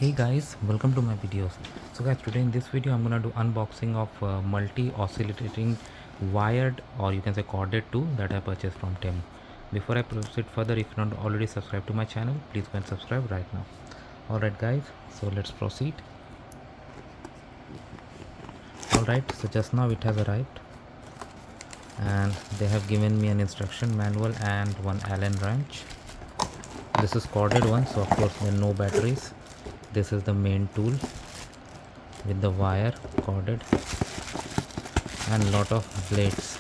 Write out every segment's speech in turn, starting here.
Hey guys, welcome to my videos. So guys, today in this video I'm gonna do unboxing of multi oscillating wired, or you can say corded tool that I purchased from Temu. Before I proceed further, if you're not already subscribed to my channel, please go and subscribe right now. Alright guys, so let's proceed. Alright, so just now it has arrived and they have given me an instruction manual and one Allen wrench. This is corded one, so of course there are no batteries. This is the main tool with the wire corded and lot of blades.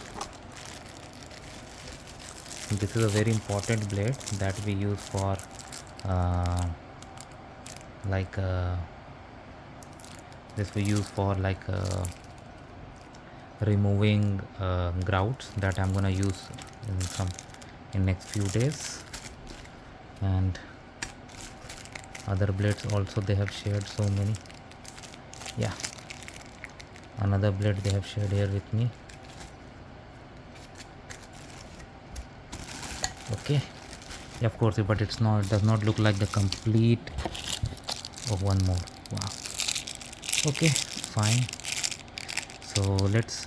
This is a very important blade that we use for uh, like this we use for removing grouts that I'm gonna use in next few days. And other blades also they have shared so many. Yeah, another blade they have shared here with me. Okay, yeah, of course, but it does not look like the complete. Oh, one more. Wow. Okay, fine. So let's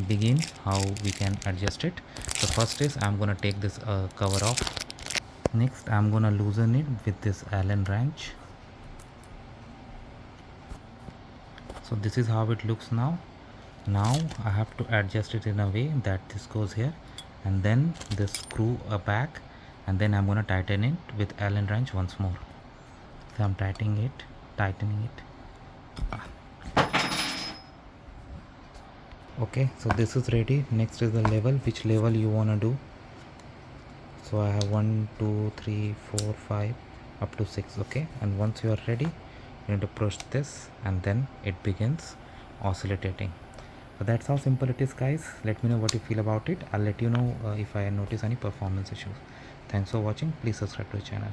begin how we can adjust it. The first is I'm gonna take this cover off. Next I'm gonna loosen it with this Allen wrench. So this is how it looks now. Now I have to adjust it in a way that this goes here and then this screw back, and then I'm gonna tighten it with Allen wrench once more. So I'm tightening it. Okay, so this is ready. Next is the level, which level you want to do. So I have 1 2 3 4 5 up to 6. Okay, and once you are ready, you need to push this and then it begins oscillating. So that's how simple it is, guys. Let me know what you feel about it. I'll let you know if I notice any performance issues. Thanks for watching. Please subscribe to the channel.